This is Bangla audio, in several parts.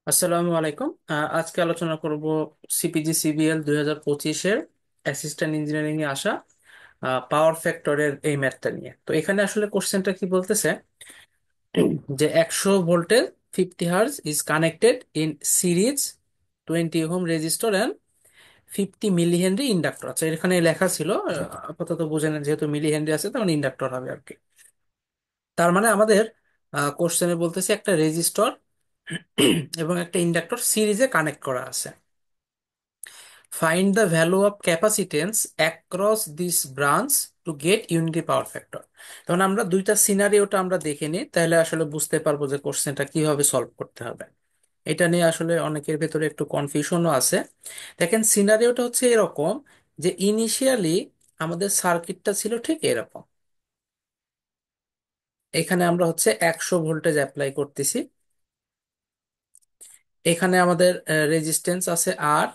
আসসালামু আলাইকুম। আজকে আলোচনা করব সিপিজি সিবিএল 2025-এর অ্যাসিস্ট্যান্ট ইঞ্জিনিয়ারিং এ আসা পাওয়ার ফ্যাক্টরের এই ম্যাথটা নিয়ে। তো এখানে আসলে কোশ্চেনটা কি বলতেছে যে 100 ভোল্টের 50 hertz is connected in series 20 ohm resistor and 50 milli henry inductor. আচ্ছা, এখানে লেখা ছিল, আপাতত বুঝে নেন, যেহেতু মিলি হেনরি আছে তখন ইন্ডাক্টর হবে আর কি। তার মানে আমাদের কোশ্চেনে বলতেছে একটা রেজিস্টর এবং একটা ইন্ডাক্টর সিরিজে কানেক্ট করা আছে। Find the value of capacitance across this branch to get unity power factor. তখন আমরা দুইটা সিনারিওটা আমরা দেখে নিই, তাহলে আসলে বুঝতে পারবো যে কোশ্চেনটা কিভাবে সলভ করতে হবে। এটা নিয়ে আসলে অনেকের ভেতরে একটু কনফিউশনও আছে। দেখেন, সিনারিওটা হচ্ছে এরকম যে ইনিশিয়ালি আমাদের সার্কিটটা ছিল ঠিক এরকম। এখানে আমরা হচ্ছে 100 ভোল্টেজ অ্যাপ্লাই করতেছি। এখানে আমাদের রেজিস্ট্যান্স আছে আর,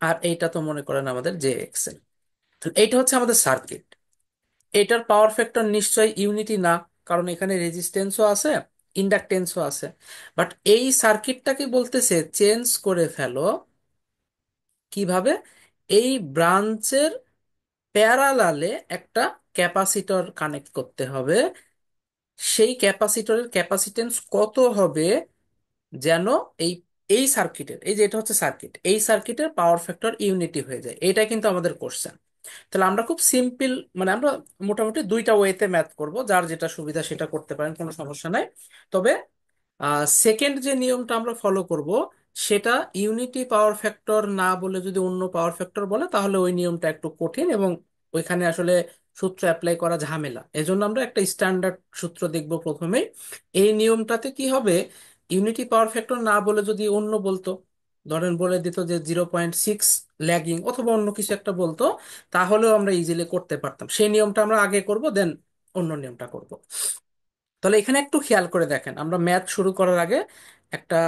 আর এইটা তো মনে করেন আমাদের জে এক্সেল। এইটা হচ্ছে আমাদের সার্কিট। এটার পাওয়ার ফ্যাক্টর নিশ্চয়ই ইউনিটি না, কারণ এখানে রেজিস্ট্যান্সও আছে, ইন্ডাকটেন্সও আছে। বাট এই সার্কিটটাকে বলতেছে চেঞ্জ করে ফেলো। কিভাবে? এই ব্রাঞ্চের প্যারালালে একটা ক্যাপাসিটর কানেক্ট করতে হবে। সেই ক্যাপাসিটরের ক্যাপাসিটেন্স কত হবে যেন এই এই সার্কিটের, এই যে এটা হচ্ছে সার্কিট, এই সার্কিটের পাওয়ার ফ্যাক্টর ইউনিটি হয়ে যায়। এটা কিন্তু আমাদের কোশ্চেন। তাহলে আমরা খুব সিম্পল, মানে আমরা মোটামুটি দুইটা ওয়েতে ম্যাথ করব, যার যেটা সুবিধা সেটা করতে পারেন, কোনো সমস্যা নাই। তবে সেকেন্ড যে নিয়মটা আমরা ফলো করব, সেটা ইউনিটি পাওয়ার ফ্যাক্টর না বলে যদি অন্য পাওয়ার ফ্যাক্টর বলে, তাহলে ওই নিয়মটা একটু কঠিন এবং ওইখানে আসলে সূত্র অ্যাপ্লাই করা ঝামেলা। এজন্য আমরা একটা স্ট্যান্ডার্ড সূত্র দেখব প্রথমেই। এই নিয়মটাতে কি হবে, ইউনিটি পাওয়ার ফ্যাক্টর না বলে যদি অন্য বলতো, ধরেন বলে দিত যে 0.6 ল্যাগিং অথবা অন্য কিছু একটা বলতো, তাহলেও আমরা ইজিলি করতে পারতাম। সেই নিয়মটা আমরা আগে করব, দেন অন্য নিয়মটা করব। তাহলে এখানে একটু খেয়াল করে দেখেন, আমরা ম্যাথ শুরু করার আগে একটা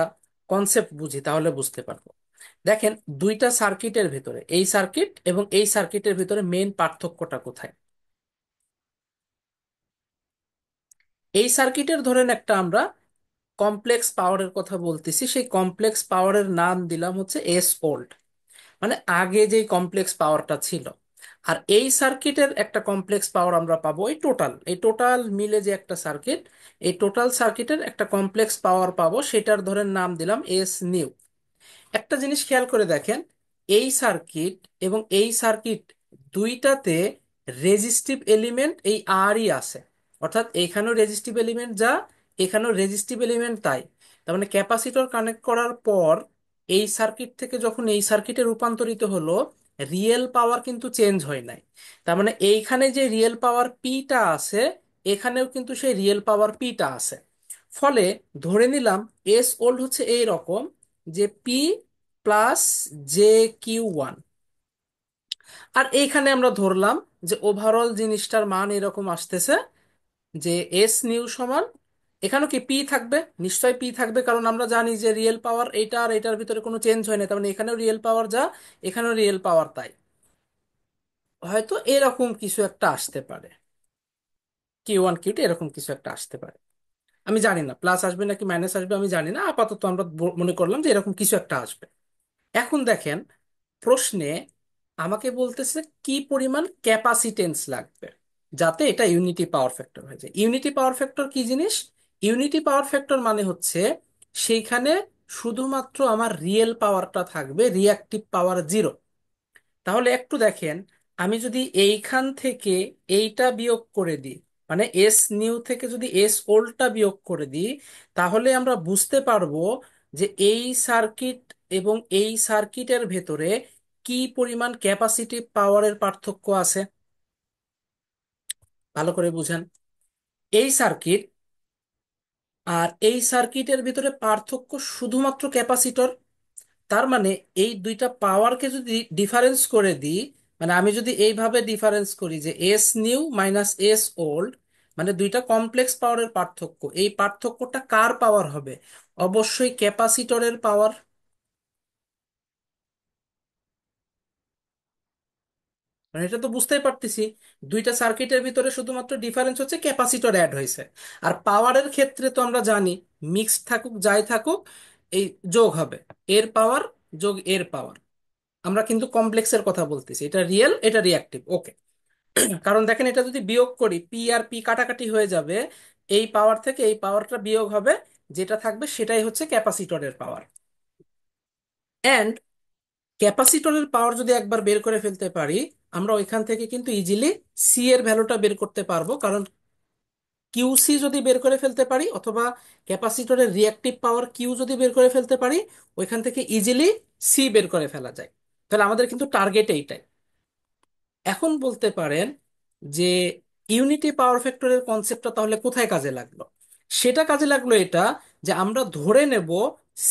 কনসেপ্ট বুঝি, তাহলে বুঝতে পারবো। দেখেন, দুইটা সার্কিটের ভিতরে, এই সার্কিট এবং এই সার্কিটের ভিতরে মেইন পার্থক্যটা কোথায়? এই সার্কিটের ধরেন একটা আমরা কমপ্লেক্স পাওয়ারের কথা বলতেছি, সেই কমপ্লেক্স পাওয়ারের নাম দিলাম হচ্ছে এস ওল্ড, মানে আগে যেই কমপ্লেক্স পাওয়ারটা ছিল। আর এই সার্কিটের একটা কমপ্লেক্স পাওয়ার আমরা পাবো, এই টোটাল মিলে যে একটা সার্কিট, এই টোটাল সার্কিটের একটা কমপ্লেক্স পাওয়ার পাবো, সেটার ধরেন নাম দিলাম এস নিউ। একটা জিনিস খেয়াল করে দেখেন, এই সার্কিট এবং এই সার্কিট দুইটাতে রেজিস্টিভ এলিমেন্ট এই আরই আছে। অর্থাৎ এখানেও রেজিস্টিভ এলিমেন্ট যা, এখানেও রেজিস্টিভ এলিমেন্ট তাই। তার মানে ক্যাপাসিটর কানেক্ট করার পর এই সার্কিট থেকে যখন এই সার্কিটে রূপান্তরিত হলো, রিয়েল পাওয়ার কিন্তু চেঞ্জ হয় নাই। তার মানে এইখানে যে রিয়েল পাওয়ার পিটা আছে, এখানেও কিন্তু সেই রিয়েল পাওয়ার পিটা আছে। ফলে ধরে নিলাম এস ওল্ড হচ্ছে এই রকম, যে P plus J Q one. আর এইখানে আমরা ধরলাম যে ওভারঅল জিনিসটার মান এরকম আসতেছে, যে এস নিউ সমান, এখানেও কি পি থাকবে? নিশ্চয় পি থাকবে, কারণ আমরা জানি যে রিয়েল পাওয়ার এটা আর এটার ভিতরে কোনো চেঞ্জ হয় না। তার মানে এখানেও রিয়েল পাওয়ার যা, এখানেও রিয়েল পাওয়ার তাই। হয়তো এরকম কিছু একটা আসতে পারে, কিউ ওয়ান কিউ টু এরকম কিছু একটা আসতে পারে। আমি জানি না প্লাস আসবে নাকি মাইনাস আসবে, আমি জানি না। আপাতত আমরা মনে করলাম যে এরকম কিছু একটা আসবে। এখন দেখেন, প্রশ্নে আমাকে বলতেছে কি পরিমাণ ক্যাপাসিটেন্স লাগবে যাতে এটা ইউনিটি পাওয়ার ফ্যাক্টর হয়ে যায়। ইউনিটি পাওয়ার ফ্যাক্টর কি জিনিস? ইউনিটি পাওয়ার ফ্যাক্টর মানে হচ্ছে সেইখানে শুধুমাত্র আমার রিয়েল পাওয়ারটা থাকবে, রিয়াক্টিভ পাওয়ার জিরো। তাহলে একটু দেখেন, আমি যদি এইখান থেকে এইটা বিয়োগ করে দিই, মানে এস নিউ থেকে যদি এস ওল্ডটা বিয়োগ করে দিই, তাহলে আমরা বুঝতে পারবো যে এই সার্কিট এবং এই সার্কিটের ভেতরে কি পরিমাণ ক্যাপাসিটিভ পাওয়ারের পার্থক্য আছে। ভালো করে বুঝেন, এই সার্কিট আর এই সার্কিটের ভিতরে পার্থক্য শুধুমাত্র ক্যাপাসিটর। তার মানে এই দুইটা পাওয়ারকে যদি ডিফারেন্স করে দিই, মানে আমি যদি এইভাবে ডিফারেন্স করি যে S new minus S old, মানে দুইটা কমপ্লেক্স পাওয়ারের পার্থক্য, এই পার্থক্যটা কার পাওয়ার হবে? অবশ্যই ক্যাপাসিটরের পাওয়ার। মানে এটা তো বুঝতেই পারতেছি, দুইটা সার্কিটের ভিতরে শুধুমাত্র ডিফারেন্স হচ্ছে ক্যাপাসিটর অ্যাড হয়েছে। আর পাওয়ারের ক্ষেত্রে তো আমরা জানি, মিক্সড থাকুক যাই থাকুক, এই যোগ হবে, এর পাওয়ার যোগ এর পাওয়ার। আমরা কিন্তু কমপ্লেক্সের কথা বলতেছি, এটা রিয়েল এটা রিয়াক্টিভ, ওকে। কারণ দেখেন এটা যদি বিয়োগ করি, পি আর পি কাটাকাটি হয়ে যাবে, এই পাওয়ার থেকে এই পাওয়ারটা বিয়োগ হবে, যেটা থাকবে সেটাই হচ্ছে ক্যাপাসিটরের পাওয়ার। অ্যান্ড ক্যাপাসিটরের পাওয়ার যদি একবার বের করে ফেলতে পারি, আমরা ওইখান থেকে কিন্তু ইজিলি সি এর ভ্যালুটা বের করতে পারবো, কারণ কিউসি যদি বের করে ফেলতে পারি, অথবা ক্যাপাসিটরের রিয়াক্টিভ পাওয়ার কিউ যদি বের করে ফেলতে পারি, ওইখান থেকে ইজিলি সি বের করে ফেলা যায়। তাহলে আমাদের কিন্তু টার্গেট এইটাই। এখন বলতে পারেন যে ইউনিটি পাওয়ার ফ্যাক্টরের কনসেপ্টটা তাহলে কোথায় কাজে লাগলো? সেটা কাজে লাগলো এটা, যে আমরা ধরে নেব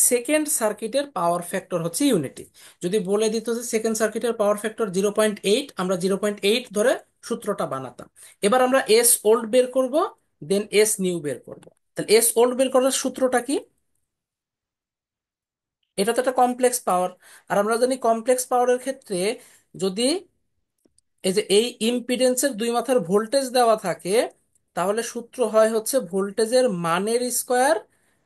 সেকেন্ড সার্কিটের পাওয়ার ফ্যাক্টর হচ্ছে ইউনিটি। যদি বলে দিত যে সেকেন্ড সার্কিটের পাওয়ার ফ্যাক্টর 0.8, আমরা 0.8 ধরে সূত্রটা বানাতাম। এবার আমরা এস ওল্ড বের করব, দেন এস নিউ বের করব। তাহলে এস ওল্ড বের করার সূত্রটা কি? এটা তো একটা কমপ্লেক্স পাওয়ার, আর আমরা জানি কমপ্লেক্স পাওয়ারের ক্ষেত্রে যদি এই যে এই ইম্পিডেন্সের দুই মাথার ভোল্টেজ দেওয়া থাকে, তাহলে সূত্র হয় হচ্ছে ভোল্টেজের মানের স্কোয়ার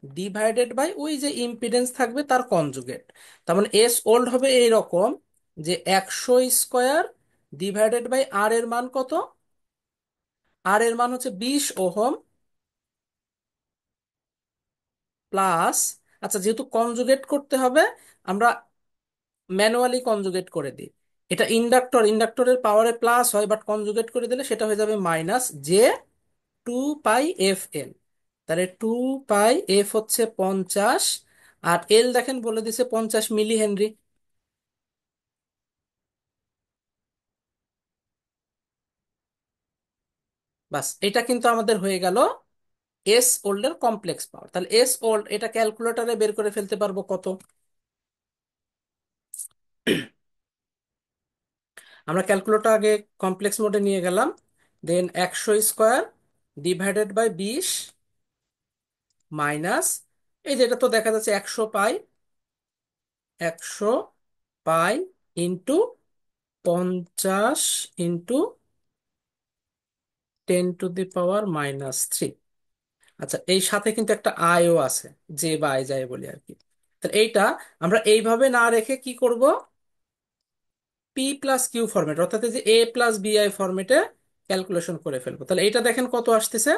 ডিভাইডেড বাই ওই যে ইম্পিডেন্স থাকবে তার কনজুগেট। তার মানে এস ওল্ড হবে এই রকম, যে 100 স্কোয়ার ডিভাইডেড বাই আর এর মান কত? আর এর মান হচ্ছে 20 ওহম, প্লাস, আচ্ছা যেহেতু কনজুগেট করতে হবে, আমরা ম্যানুয়ালি কনজুগেট করে দিই। এটা ইন্ডাক্টর, ইন্ডাক্টরের পাওয়ারে প্লাস হয়, বাট কনজুগেট করে দিলে সেটা হয়ে যাবে মাইনাস জে 2 পাই এফ এল। তাহলে 2 পাই এফ হচ্ছে 50, আর এল দেখেন বলে দিছে 50 মিলি হেনরি। বাস, এটা কিন্তু আমাদের হয়ে গেল এস ওল্ডের কমপ্লেক্স পাওয়ার। তাহলে এস ওল্ড এটা ক্যালকুলেটরে বের করে ফেলতে পারবো কত? আমরা ক্যালকুলেটর আগে কমপ্লেক্স মোডে নিয়ে গেলাম, দেন 100 স্কোয়ার ডিভাইডেড বাই 20 মাইনাস, এই যেটা তো দেখা যাচ্ছে 100 পাই, 100 পাই ইন্টু 50 ইন্টু 10⁻⁻³ আচ্ছা, এই সাথে কিন্তু একটা আয়ও আছে, যে বা আয় যায় বলি আর কি। তাহলে এইটা আমরা এইভাবে না রেখে কি করব, পি প্লাস কিউ ফরম্যাট, অর্থাৎ এই যে এ প্লাস বি আই ফরম্যাটে ক্যালকুলেশন করে ফেলবো। তাহলে এইটা দেখেন কত আসতেছে,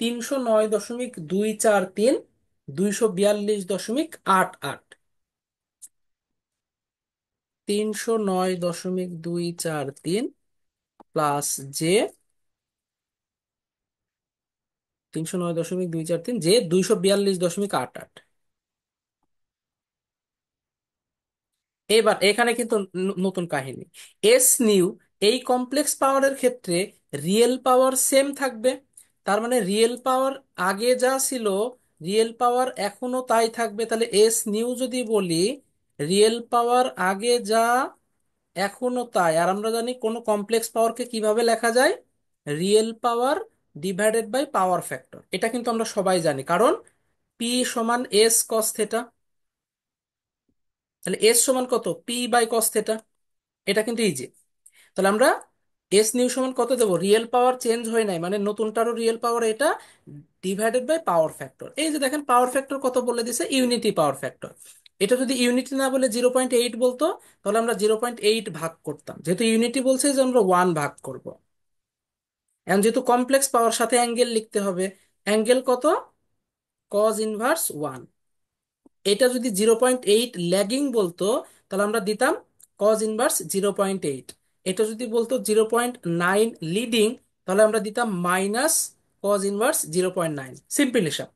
309.243, 242.88। 309.243 প্লাস জে, 309.243 যে 242.88। এবার এখানে কিন্তু নতুন কাহিনী, এস নিউ এই কমপ্লেক্স পাওয়ারের ক্ষেত্রে রিয়েল পাওয়ার সেম থাকবে। তার মানে রিয়েল পাওয়ার আগে যা ছিল, রিয়েল পাওয়ার এখনো তাই থাকবে। তাহলে এস নিউ যদি বলি, রিয়েল পাওয়ার আগে যা এখনো তাই। আর আমরা জানি কোনো কমপ্লেক্স পাওয়ারকে কিভাবে লেখা যায়, real power divided by power factor. এটা কিন্তু আমরা সবাই জানি, কারণ পি সমান এস কস থেটা। তাহলে এস সমান কত, পি বাই কস থেটা। এটা কিন্তু ইজি। তাহলে আমরা এস নিউ সমান কত দেবো, রিয়েল পাওয়ার চেঞ্জ হয় নাই মানে নতুনটারও রিয়েল পাওয়ার এটা, ডিভাইডেড বাই পাওয়ার ফ্যাক্টর। এই যে দেখেন পাওয়ার ফ্যাক্টর কত বলে দিছে, ইউনিটি পাওয়ার ফ্যাক্টর। এটা যদি ইউনিটি না বলে 0.8 বলতো, তাহলে আমরা 0.8 ভাগ করতাম। যেহেতু ইউনিটি বলছে যে আমরা 1 ভাগ করব। এখন যেহেতু কমপ্লেক্স পাওয়ার সাথে অ্যাঙ্গেল লিখতে হবে, অ্যাঙ্গেল কত, cos 1। এটা যদি 0.8 ল্যাগিং বলতো, তাহলে আমরা দিতাম cos 1 0.8। এটা যদি বলতো 0.9 লিডিং, তাহলে আমরা দিতাম মাইনাস cos 1 0.9। সিম্পল হিসাব,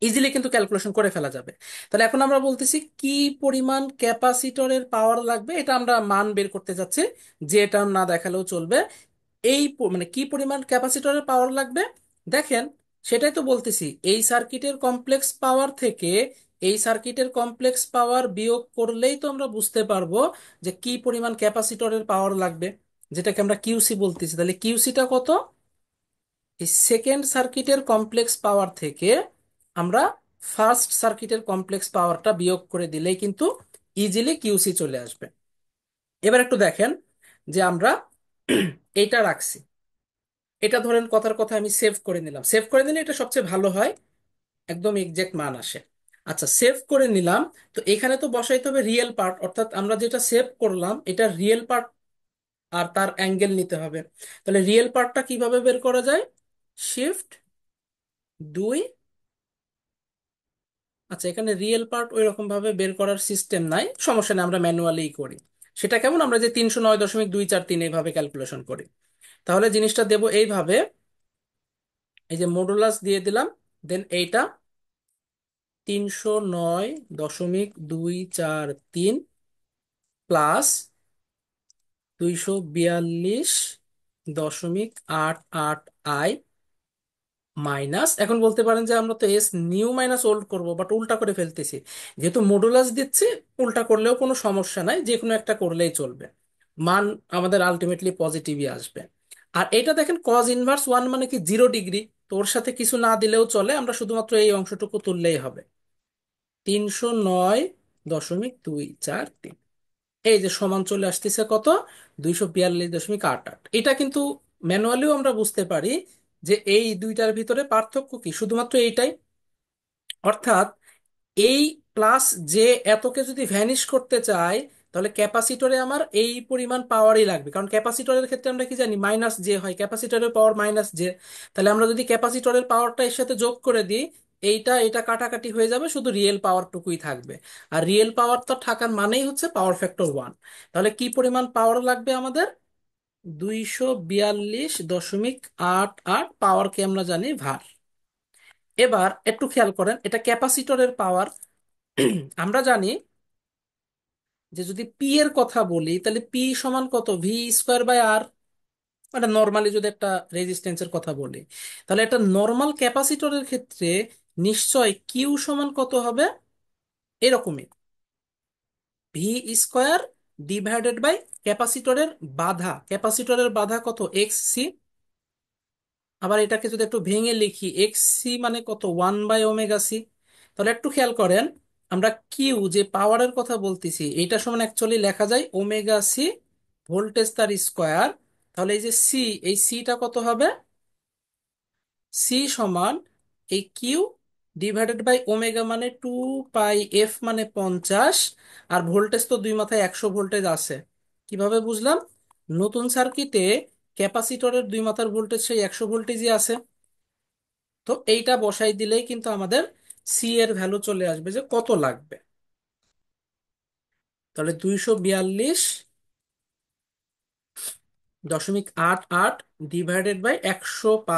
ইজিলি কিন্তু ক্যালকুলেশন করে ফেলা যাবে। তাহলে এখন আমরা বলতেছি কি পরিমাণ ক্যাপাসিটরের পাওয়ার লাগবে, এটা আমরা মান বের করতে যাচ্ছি, যে টার্ম না দেখালেও চলবে। মানে কি পরিমাণ ক্যাপাসিটরের পাওয়ার লাগবে, দেখেন সেটাই তো বলতেছি, এই সার্কিটের কমপ্লেক্স পাওয়ার থেকে এই সার্কিটের কমপ্লেক্স পাওয়ার বিয়োগ করলেই তো আমরা বুঝতে পারবো যে কি পরিমাণ ক্যাপাসিটরের পাওয়ার লাগবে, যেটাকে আমরা কিউসি বলতেছি। তাহলে কিউসিটা কত, এই সেকেন্ড সার্কিটের কমপ্লেক্স পাওয়ার থেকে আমরা ফার্স্ট সার্কিটের কমপ্লেক্স পাওয়ারটা বিয়োগ করে দিলেই কিন্তু ইজিলি কিউসি চলে আসবে। এবার একটু দেখেন যে আমরা এটা রাখছি, এটা ধরেন কথার কথা আমি সেভ করে নিলাম, সেভ করে নিলে এটা সবচেয়ে ভালো হয়, একদম এক্সাক্ট মান আসে। আচ্ছা, সেভ করে নিলাম। তো এখানে তো বসাইতে হবে রিয়েল পার্ট, অর্থাৎ আমরা যেটা সেভ করলাম এটা রিয়েল পার্ট, আর তার অ্যাঙ্গেল নিতে হবে। তাহলে রিয়েল পার্টটা কিভাবে বের করা যায়? শিফট 2। আচ্ছা, এখানে রিয়েল পার্ট ওই রকম ভাবে বের করার সিস্টেম নাই, সমস্যা নেই, আমরা ম্যানুয়ালিই করি। সেটা কেমন, আমরা যে 309.243 এইভাবে ক্যালকুলেশন করি। তাহলে জিনিসটা দেব এইভাবে, এই যে মডুলাস দিয়ে দিলাম, দেন এইটা 309.243 প্লাস 242.88 মাইনাস, এখন বলতে পারেন যে আমরা তো এস নিউ মাইনাস ওল্ড করবো, বাট উল্টা করে ফেলতেছি। যেহেতু মডুলাস দিচ্ছি, উল্টা করলেও কোনো সমস্যা নাই, যে কোনো একটা করলেই চলবে, মান আমাদের আলটিমেটলি পজিটিভই আসবে। আর এটা দেখেন কজ ইনভার্স ওয়ান মানে কি 0 ডিগ্রি, তো ওর সাথে কিছু না দিলেও চলে, আমরা শুধুমাত্র এই অংশটুকু তুললেই হবে। 309.243, এই যে সমান চলে আসতেছে কত, 242.88। এটা কিন্তু ম্যানুয়ালিও আমরা বুঝতে পারি যে এই দুইটার ভিতরে পার্থক্য কি, শুধুমাত্র এইটাই। অর্থাৎ এই প্লাস যে এতকে যদি ভ্যানিশ করতে চাই, তাহলে ক্যাপাসিটরে আমার এই পরিমাণ পাওয়ারই লাগবে, কারণ ক্যাপাসিটরের ক্ষেত্রে আমরা কি জানি মাইনাস জে হয়, ক্যাপাসিটরের পাওয়ার মাইনাস জে। তাহলে আমরা যদি ক্যাপাসিটরের পাওয়ারটা এর সাথে যোগ করে দিই, এইটা এটা কাটাকাটি হয়ে যাবে, শুধু রিয়েল পাওয়ারটুকুই থাকবে। আর রিয়েল পাওয়ার তো থাকার মানেই হচ্ছে পাওয়ার ফ্যাক্টর 1। তাহলে কি পরিমাণ পাওয়ার লাগবে আমাদের? 242.88, পাওয়ারকে আমরা জানি ভার। এবার একটু খেয়াল করেন, এটা ক্যাপাসিটরের পাওয়ার। আমরা জানি যে যদি পি এর কথা বলি, তাহলে পি সমান কত, V²/R। মানে নর্মালি যদি একটা রেজিস্ট্যান্সের কথা বলি, তাহলে একটা নর্মাল ক্যাপাসিটরের ক্ষেত্রে নিশ্চয় কিউ সমান কত হবে, এরকমই, V² ডিভাইডেড বাই ক্যাপাসিটরের বাধা। ক্যাপাসিটরের বাধা কত, XC। আবার এটাকে যদি একটু ভেঙে লিখি, XC মানে কত, 1/ωc। তাহলে একটু খেয়াল করেন, আমরা কিউ যে পাওয়ারের কথা বলতেছি, এটা সমান অ্যাকচুয়ালি লেখা যায় ωc, ভোল্টেজ তার স্কোয়ার। তাহলে এই যে সি, এই সিটা কত হবে, সি সমান এই কিউ ডিভাইডেড বাই ওমেগা মানে 2πf মানে 50। আর ভোল্টেজ তো দুই মাথায় 100 ভোল্টেজ আছে। কিভাবে বুঝলাম? নতুন সার্কিটে ক্যাপাসিটরের দুই মাথার ভোল্টেজ সেই 100 ভোল্টেজই আছে। তো এইটা বসাই দিলেই কিন্তু আমাদের সি এর ভ্যালু চলে আসবে যে কত লাগবে। তাহলে 242.88 ডিভাইডেড বাই 100π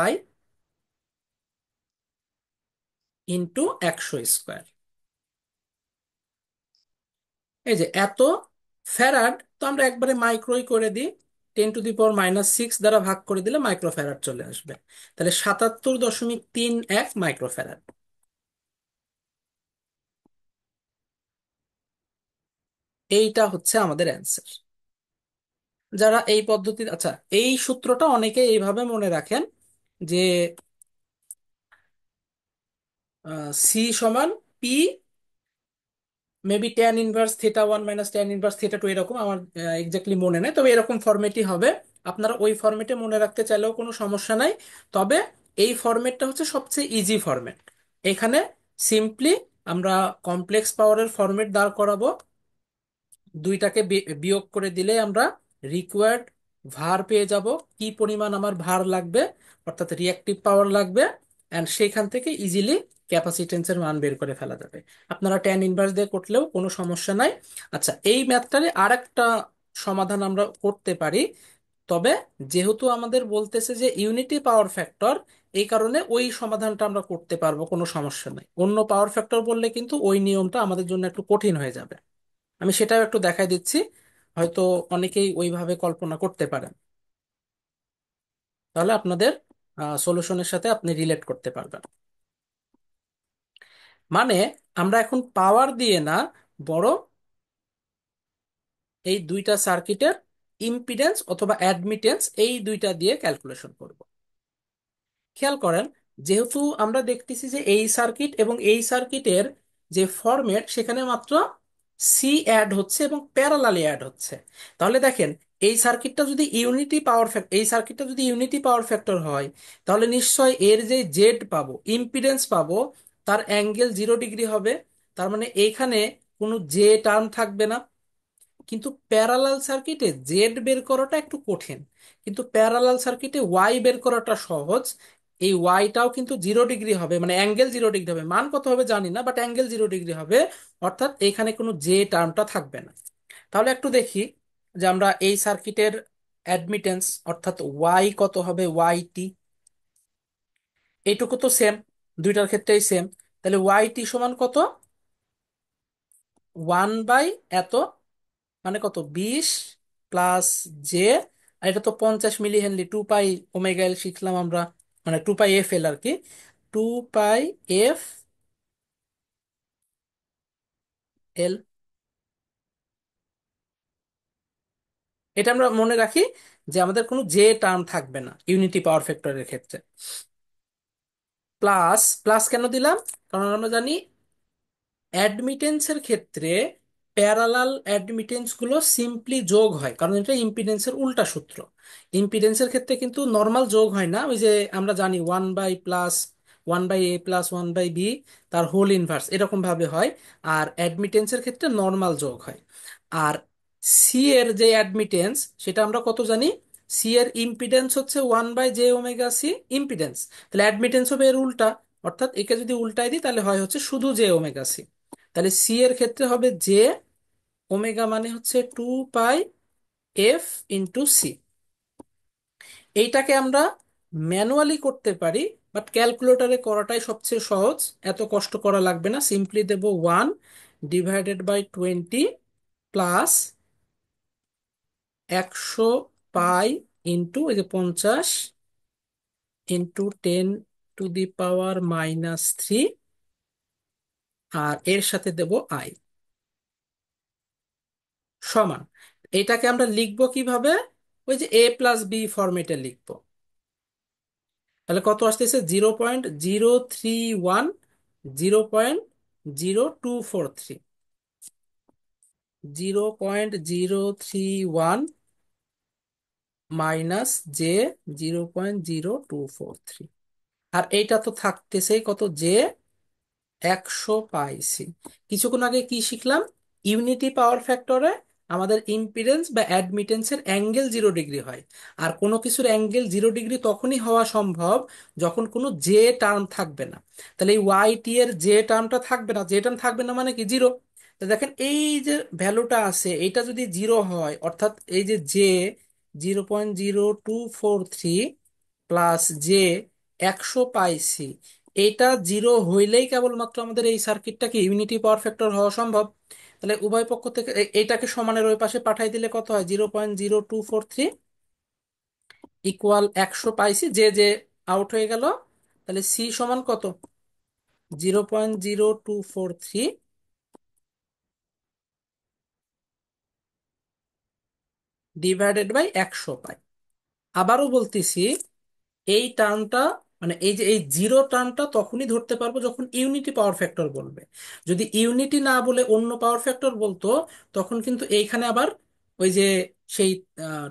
ইন্টু 100 স্কোয়ার। এই যে এত ফ্যারাড, তো আমরা একবারে মাইক্রোই করে দিই, 10⁻⁻6 দ্বারা ভাগ করে দিলে মাইক্রো ফ্যারাড চলে আসবে। তাহলে 77.31 মাইক্রো ফ্যারাড। এইটা হচ্ছে আমাদের অ্যান্সার। যারা এই পদ্ধতি, আচ্ছা, এই সূত্রটা অনেকে এইভাবে মনে রাখেন যে সি সমান P maybe tan−1 minus tan−2 এরকম, আমার এক্স্যাক্টলি মনে নেই, তবে এরকম ফরম্যাটই হবে। আপনারা ওই ফরম্যাটে মনে রাখতে চাইলেও কোনো সমস্যা নাই। তবে এই ফরম্যাটটা হচ্ছে সবচেয়ে ইজি ফরম্যাট। এখানে সিম্পলি আমরা কমপ্লেক্স পাওয়ারের ফরম্যাট দাঁড় করাবো, দুইটাকে বিয়োগ করে দিলে আমরা রিকোয়ার্ড ভার পেয়ে যাব, কি পরিমাণ আমার ভার লাগবে, অর্থাৎ রিয়াক্টিভ পাওয়ার লাগবে, অ্যান্ড সেখান থেকে ইজিলি ক্যাপাসিটেন্সের মান বের করে ফেলা যাবে। আপনারা ট্যান ইনভার্স দিয়ে করলেও কোনো সমস্যা নাই। আচ্ছা, এই ম্যাথটারে আর একটা সমাধান আমরা করতে পারি, তবে যেহেতু আমাদের বলতেছে যে ইউনিটি পাওয়ার ফ্যাক্টর, এই কারণে ওই সমাধানটা আমরা করতে পারবো, কোনো সমস্যা নাই। অন্য পাওয়ার ফ্যাক্টর বললে কিন্তু ওই নিয়মটা আমাদের জন্য একটু কঠিন হয়ে যাবে। আমি সেটাও একটু দেখাই দিচ্ছি, হয়তো অনেকেই ওইভাবে কল্পনা করতে পারেন, তাহলে আপনাদের সলিউশনের সাথে আপনি রিলেট করতে পারবেন। মানে আমরা এখন পাওয়ার দিয়ে না, বরং এই দুইটা সার্কিটের ইম্পিডেন্স অথবা অ্যাডমিটেন্স, এই দুইটা দিয়ে ক্যালকুলেশন করব। খেয়াল করেন, যেহেতু আমরা দেখতেছি যে এই সার্কিট এবং এই সার্কিটের যে ফরম্যাট, সেখানে মাত্র সি অ্যাড হচ্ছে এবং প্যারালালি অ্যাড হচ্ছে। তাহলে দেখেন, এই সার্কিটটা যদি ইউনিটি পাওয়ার ফ্যাক্টর হয়, তাহলে নিশ্চয় এর যে জেড পাবো, ইম্পিডেন্স পাবো, তার অ্যাঙ্গেল 0 ডিগ্রি হবে। তার মানে এইখানে কোনো জে টার্ম থাকবে না। কিন্তু প্যারালাল সার্কিটে জেড বের করাটা একটু কঠিন, কিন্তু প্যারালাল সার্কিটে ওয়াই বের করাটা সহজ। এই ওয়াইটাও কিন্তু 0 ডিগ্রি হবে, মানে অ্যাঙ্গেল 0 ডিগ্রি হবে, মান কত হবে জানি না, বাট অ্যাঙ্গেল 0 ডিগ্রি হবে। অর্থাৎ এখানে কোনো জে টার্মটা থাকবে না। তাহলে একটু দেখি যে আমরা এই সার্কিটের অ্যাডমিটেন্স অর্থাৎ ওয়াই কত হবে, ওয়াই টি। এইটুকু তো সেম, দুইটার ক্ষেত্রেই সেম। তাহলে ওয়াই টি সমান কত, 1 বাই এত, মানে কত, 20 প্লাস জে, আর এটা তো 50 মিলি হেনরি, 2 পাই ওমেগা এল শিখলাম আমরা, মানে 2 পাই এফ এল আর কি, 2 পাই এফ এল। এটা আমরা মনে রাখি যে আমাদের কোনো জে টার্ম থাকবে না ইউনিটি পাওয়ার ফ্যাক্টরের ক্ষেত্রে। প্লাস, প্লাস কেন দিলাম, কারণ আমরা জানি অ্যাডমিটেন্সের ক্ষেত্রে প্যারালাল অ্যাডমিটেন্স গুলো সিম্পলি যোগ হয়, কারণ এটা ইম্পিডেন্সের উল্টা সূত্র। ইম্পিডেন্সের ক্ষেত্রে কিন্তু নর্মাল যোগ হয় না, ওই যে আমরা জানি 1/+1/a+1/b তার হোল ইনভার্স এরকম ভাবে হয়। আর অ্যাডমিটেন্সের ক্ষেত্রে নর্মাল যোগ হয়। আর সি এর যে অ্যাডমিটেন্স সেটা আমরা কত জানি, সি এর ইম্পিডেন্স হচ্ছে 1/j ওমেগা সি ইম্পিডেন্স। তাহলে অ্যাডমিটেন্স হবে এর উল্টা, অর্থাৎ একে যদি উল্টাই দিই তাহলে হয় হচ্ছে শুধু জে ওমেগা সি। তাহলে সি এর ক্ষেত্রে হবে জে ওমেগা, মানে হচ্ছে 2 পাই এফ ইন্টু সি। এইটাকে আমরা ম্যানুয়ালি করতে পারি, বাট ক্যালকুলেটরে করাটাই সবচেয়ে সহজ। এত কষ্ট করা লাগবে না, সিম্পলি দেব 1/20 প্লাস 100 পাই ইন্টু এই যে 50 × 10⁻³ আর এর সাথে দেব আই, সমান। এটাকে আমরা লিখবো কিভাবে, ওই যে a+b ফরম্যাটে লিখবো। তাহলে কত আসতেছে, 0.031, 0.0243, 0.031 মাইনাস জে 0.0243। আর এইটা তো থাকতেছেই কত, জে 100 পাইছি। কিছুক্ষণ আগে কি শিখলাম, ইউনিটি পাওয়ার ফ্যাক্টরে আমাদের ইম্পিডেন্স বা অ্যাডমিটেন্সের অ্যাঙ্গেল 0 ডিগ্রি হয়। আর কোনো কিছুর অ্যাঙ্গেল 0 ডিগ্রি তখনই হওয়া সম্ভব যখন কোনো জে টার্ম থাকবে না। তাহলে এই ওয়াই টি এর জে টার্মটা থাকবে না, জে টার্ম থাকবে না মানে কি, জিরো। তো দেখেন এই যে ভ্যালুটা আছে এটা যদি জিরো হয়, অর্থাৎ এই যে জে 0.0243 প্লাস জে 100 পাইছি, এটা জিরো হইলেই কেবলমাত্র আমাদের এই সার্কিটটাকে ইউনিটি পাওয়ার ফ্যাক্টর হওয়া সম্ভব। তাহলে উভয় পক্ষ থেকে এইটাকে সমানের ওই পাশে পাঠাই দিলে কত হয়, 0.0243 ইকুয়াল 100 পাইছি, যে যে আউট হয়ে গেল। তাহলে সি সমান কত, 0.0243 ডিভাইডেড বাই 100 পাই। আবারও বলতেছি, এই টার্মটা, মানে এই যে এই জিরো টার্মটা তখনই ধরতে পারবো যখন ইউনিটি পাওয়ার ফ্যাক্টর বলবে। যদি ইউনিটি না বলে অন্য পাওয়ার ফ্যাক্টর বলতো, তখন কিন্তু এইখানে আবার ওই যে সেই আহ,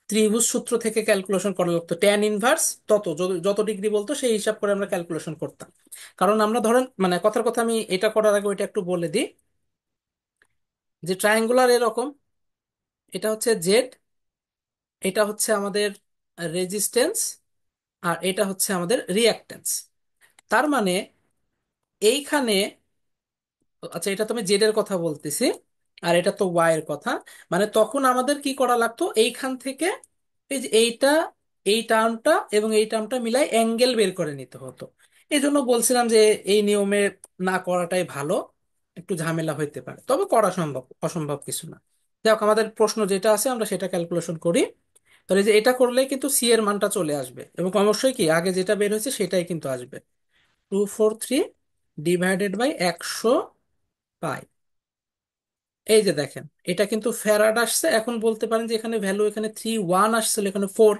ত্রিভুজ সূত্র থেকে ক্যালকুলেশন করা লাগতো, ট্যান ইনভার্স তত যত ডিগ্রি বলতো সেই হিসাব করে আমরা ক্যালকুলেশন করতাম। কারণ আমরা ধরেন, মানে কথার কথা, আমি এটা করার আগে ওইটা একটু বলে দিই, যে ট্রায়াঙ্গুলার এরকম, এটা হচ্ছে জেড, এটা হচ্ছে আমাদের রেজিস্ট্যান্স, আর এটা হচ্ছে আমাদের রিঅ্যাক্ট্যান্স। তার মানে এইখানে, আচ্ছা এটা তো আমি জেড এর কথা বলতেছি, আর এটা তো ওয়াই এর কথা। মানে তখন আমাদের কি করা লাগতো, এইখান থেকে এই যে এইটা, এই টার্মটা এবং এই টার্মটা মিলাই অ্যাঙ্গেল বের করে নিতে হতো। এই জন্য বলছিলাম যে এই নিয়মে না করাটাই ভালো, একটু ঝামেলা হইতে পারে, তবে করা সম্ভব, অসম্ভব কিছু না। যাক, আমাদের প্রশ্ন যেটা আছে আমরা সেটা ক্যালকুলেশন করি। তাহলে যে এটা করলেই কিন্তু সি এর মানটা চলে আসবে, এবং অবশ্যই কি আগে যেটা বের হয়েছে সেটাই কিন্তু আসবে, 243 ডিভাইডেড বাই 100 পাই। এই যে দেখেন, এটা কিন্তু ফ্যারাড আসছে। এখন বলতে পারেন যে এখানে ভ্যালু, এখানে 3 1 আসছিল, এখানে 4,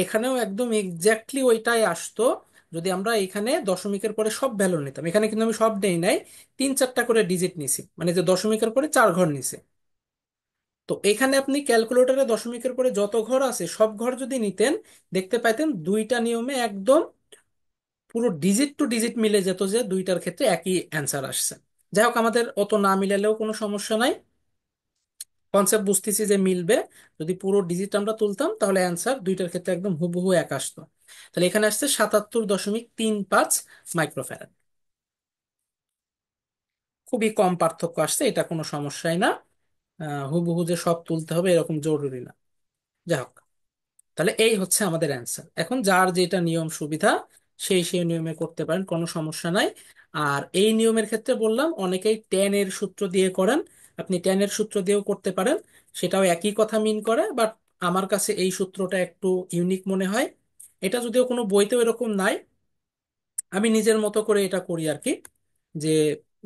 এখানেও একদম এক্স্যাক্টলি ওইটাই আসতো যদি আমরা এখানে দশমিকের পরে সব ভ্যালু নিতাম। এখানে কিন্তু আমি সব নেই নাই, 3 4টা করে ডিজিট নিছি, মানে যে দশমিকের পরে 4 ঘর নিছে। তো এখানে আপনি ক্যালকুলেটরে দশমিকের পরে যত ঘর আছে সব ঘর যদি নিতেন, দেখতে পাইতেন দুইটা নিয়মে একদম পুরো ডিজিট টু ডিজিট মিলে যেত, যে দুইটার ক্ষেত্রে একই অ্যান্সার আসছে। যাই হোক, আমাদের অত না মিলালেও কোনো সমস্যা নাই, কনসেপ্ট বুঝতেছি যে মিলবে। যদি পুরো ডিজিট আমরা তুলতাম তাহলে অ্যান্সার দুইটার ক্ষেত্রে একদম হুবহু এক আসতো। তাহলে এখানে আসছে 77.35 মাইক্রোফ্যারাড। খুবই কম পার্থক্য আসছে, এটা কোনো সমস্যাই না। হুবহু যে সব তুলতে হবে এরকম জরুরি না। যাই হোক, তাহলে এই হচ্ছে আমাদের অ্যান্সার। এখন যার যেটা নিয়ম সুবিধা সেই সেই নিয়মে করতে পারেন, কোনো সমস্যা নাই। আর এই নিয়মের ক্ষেত্রে বললাম অনেকেই ট্যান এর সূত্র দিয়ে করেন, আপনি ট্যান এর সূত্র দিয়েও করতে পারেন, সেটাও একই কথা মিন করে। বাট আমার কাছে এই সূত্রটা একটু ইউনিক মনে হয়। এটা যদিও কোনো বইতেও এরকম নাই, আমি নিজের মতো করে এটা করি আর কি। যে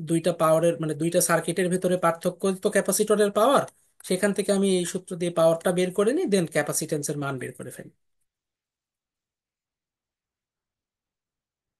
দুইটা পাওয়ারের মানে দুইটা সার্কিটের ভেতরে পার্থক্য তো ক্যাপাসিটরের পাওয়ার, সেখান থেকে আমি এই সূত্র দিয়ে পাওয়ারটা বের করে নিই, দেন ক্যাপাসিটেন্সের মান বের করে ফেলি।